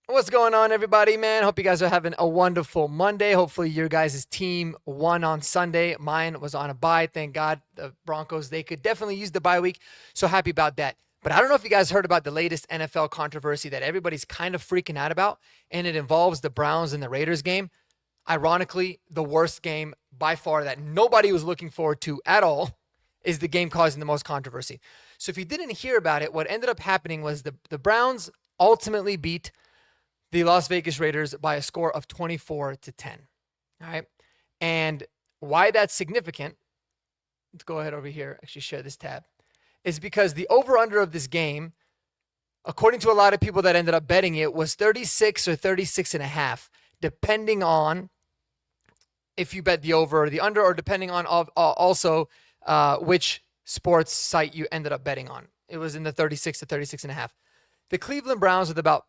What's going on, everybody, man? Hope you guys are having a wonderful Monday. Hopefully, your guys' team won on Sunday. Mine was on a bye. Thank God. The Broncos, they could definitely use the bye week. So happy about that. But I don't know if you guys heard about the latest NFL controversy that everybody's kind of freaking out about, and it involves the Browns and the Raiders game. Ironically, the worst game by far that nobody was looking forward to at all is the game causing the most controversy. So if you didn't hear about it, what ended up happening was the Browns ultimately beat the Las Vegas Raiders by a score of 24-10. All right. And why that's significant, let's go ahead over here, actually share this tab, is because the over under of this game, according to a lot of people that ended up betting it, was 36 or 36 and a half, depending on if you bet the over or the under, or depending on also which sports site you ended up betting on. It was in the 36 to 36 and a half. The Cleveland Browns, with about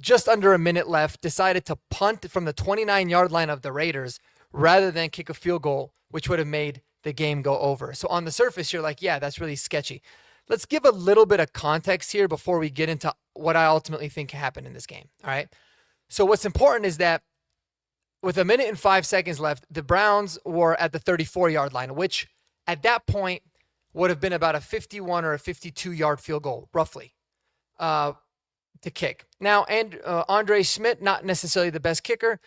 just under a minute left, decided to punt from the 29-yard line of the Raiders rather than kick a field goal, which would have made the game go over. So on the surface, you're like, yeah, that's really sketchy. Let's give a little bit of context here before we get into what I ultimately think happened in this game. All right. So what's important is that with a minute and 5 seconds left, the Browns were at the 34-yard line, which at that point would have been about a 51 or a 52-yard field goal, roughly. To kick. Now, and Andre Schmidt, not necessarily the best kicker,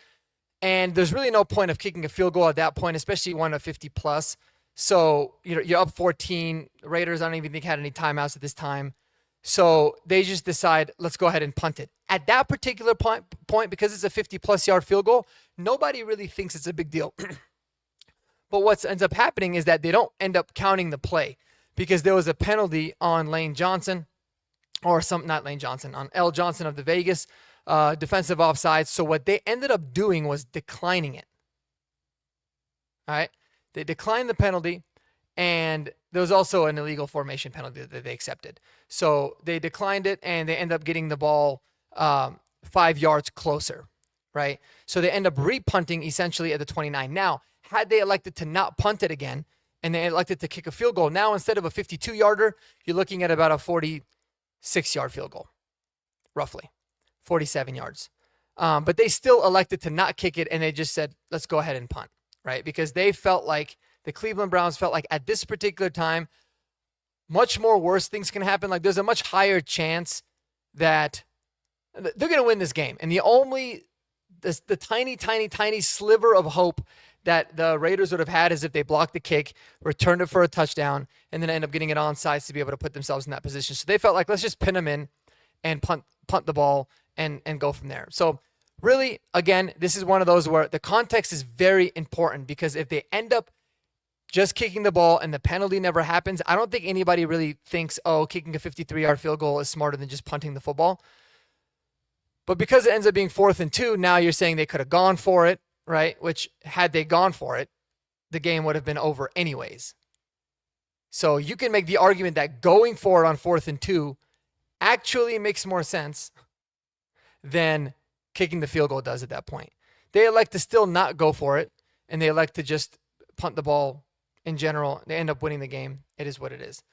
and there's really no point of kicking a field goal at that point, especially one of 50 plus. So you're up 14. The Raiders, I don't even think had any timeouts at this time. So they just decide, let's go ahead and punt it. At that particular point, because it's a 50 plus yard field goal, nobody really thinks it's a big deal. But what ends up happening is that they don't end up counting the play because there was a penalty on Lane Johnson. Or not Lane Johnson, on L. Johnson of the Vegas, defensive offside. So what they ended up doing was declining it. All right. They declined the penalty, and there was also an illegal formation penalty that they accepted. So they declined it, and they end up getting the ball 5 yards closer, right? So they end up repunting essentially at the 29. Now, had they elected to not punt it again, and they elected to kick a field goal, now instead of a 52-yarder, you're looking at about a 46-yard field goal, roughly 47 yards. But they still elected to not kick it, and they just said, let's go ahead and punt, right? Because they felt like, the Cleveland Browns felt like at this particular time, much more worse things can happen. Like there's a much higher chance that they're going to win this game. And the tiny sliver of hope that the Raiders would have had is if they blocked the kick, returned it for a touchdown, and then end up getting it onside to be able to put themselves in that position. So they felt like, let's just pin them in and punt the ball and go from there. So really, again, this is one of those where the context is very important, because if they end up just kicking the ball and the penalty never happens, I don't think anybody really thinks, oh, kicking a 53-yard field goal is smarter than just punting the football. But because it ends up being 4th and 2, now you're saying they could have gone for it, right? Which, had they gone for it, the game would have been over anyways. So you can make the argument that going for it on 4th and 2 actually makes more sense than kicking the field goal does at that point. They elect to still not go for it, and they elect to just punt the ball in general. They end up winning the game. It is what it is.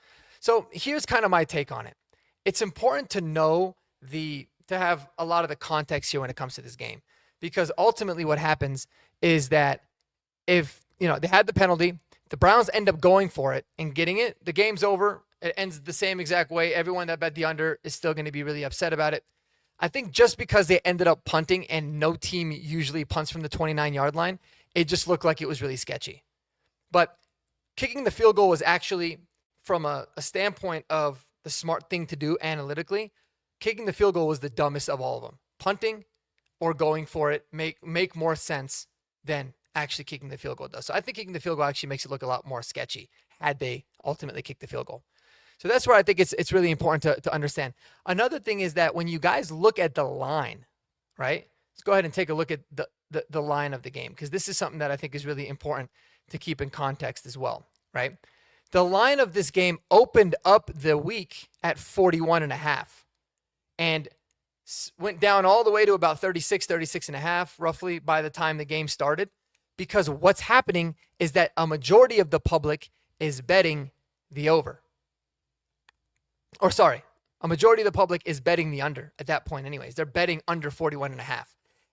So here's kind of my take on it. It's important to know to have a lot of the context here when it comes to this game. Because ultimately what happens is that if, they had the penalty, the Browns end up going for it and getting it, the game's over. It ends the same exact way. Everyone that bet the under is still going to be really upset about it. I think just because they ended up punting, and no team usually punts from the 29-yard line, it just looked like it was really sketchy. But kicking the field goal was actually, from a standpoint of the smart thing to do analytically, kicking the field goal was the dumbest of all of them. Punting or going for it make more sense than actually kicking the field goal does. So I think kicking the field goal actually makes it look a lot more sketchy had they ultimately kicked the field goal. So that's where I think it's really important to understand. Another thing is that when you guys look at the line, right? Let's go ahead and take a look at the line of the game, because this is something that I think is really important to keep in context as well, right? The line of this game opened up the week at 41 and a half and went down all the way to about 36 and a half, roughly, by the time the game started, because what's happening is that a majority of the public is betting the over. Or sorry, a majority of the public is betting the under at that point anyways. They're betting under 41.5.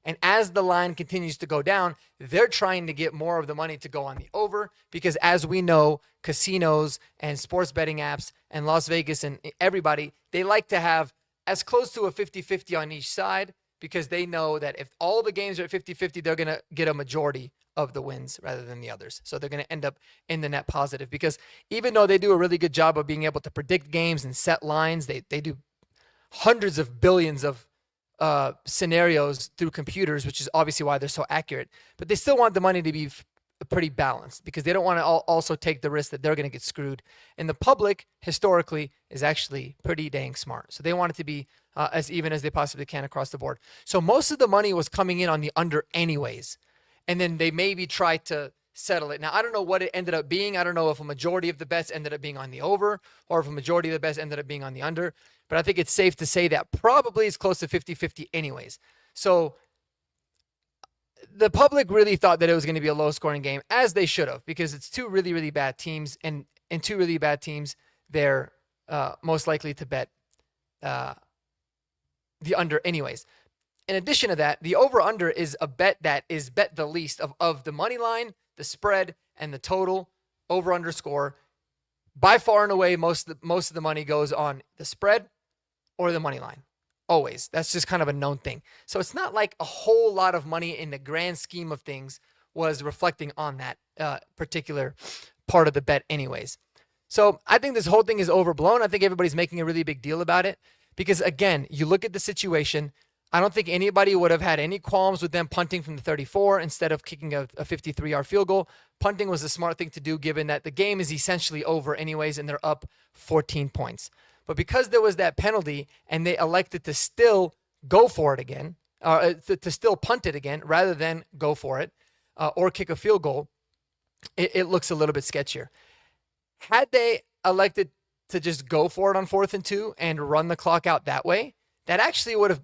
And as the line continues to go down, they're trying to get more of the money to go on the over because, as we know, casinos and sports betting apps and Las Vegas and everybody, they like to have as close to a 50-50 on each side because they know that if all the games are at 50-50, they're going to get a majority of the wins rather than the others. So they're going to end up in the net positive because even though they do a really good job of being able to predict games and set lines, they do hundreds of billions of scenarios through computers, which is obviously why they're so accurate, but they still want the money to be pretty balanced because they don't want to also take the risk that they're going to get screwed. And the public historically is actually pretty dang smart. So they want it to be as even as they possibly can across the board. So most of the money was coming in on the under anyways. And then they maybe tried to settle it. Now, I don't know what it ended up being. I don't know if a majority of the bets ended up being on the over or if a majority of the bets ended up being on the under. But I think it's safe to say that probably is close to 50-50 anyways. So the public really thought that it was going to be a low-scoring game, as they should have, because it's two really, really bad teams. And in two really bad teams, they're most likely to bet the under anyways. In addition to that, the over-under is a bet that is bet the least of the money line, the spread, and the total over-under score. By far and away, most of the money goes on the spread or the money line. Always. That's just kind of a known thing. So it's not like a whole lot of money in the grand scheme of things was reflecting on that particular part of the bet anyways. So I think this whole thing is overblown. I think everybody's making a really big deal about it because, again, you look at the situation. I don't think anybody would have had any qualms with them punting from the 34 instead of kicking a 53-yard field goal. Punting was a smart thing to do given that the game is essentially over anyways and they're up 14 points. But because there was that penalty and they elected to still go for it again, to still punt it again rather than go for it or kick a field goal, it looks a little bit sketchier. Had they elected to just go for it on 4th and 2 and run the clock out that way, that actually would have,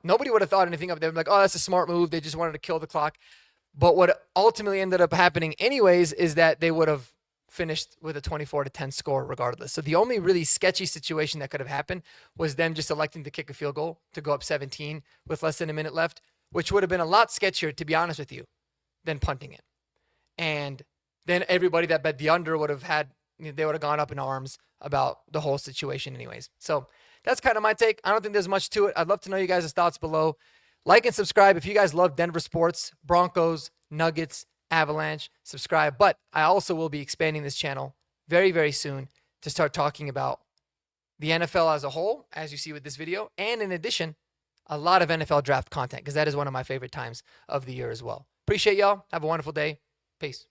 nobody would have thought anything of it. They'd be like, oh, that's a smart move. They just wanted to kill the clock. But what ultimately ended up happening anyways is that they would have finished with a 24-10 score regardless. So the only really sketchy situation that could have happened was them just electing to kick a field goal to go up 17 with less than a minute left, which would have been a lot sketchier, to be honest with you, than punting it. And then everybody that bet the under would have they would have gone up in arms about the whole situation anyways. So that's kind of my take. I don't think there's much to it. I'd love to know you guys' thoughts below. Like and subscribe if you guys love Denver sports, Broncos, Nuggets, Avalanche, subscribe. But I also will be expanding this channel very, very soon to start talking about the NFL as a whole, as you see with this video. And in addition, a lot of NFL draft content because that is one of my favorite times of the year as well. Appreciate y'all. Have a wonderful day. Peace.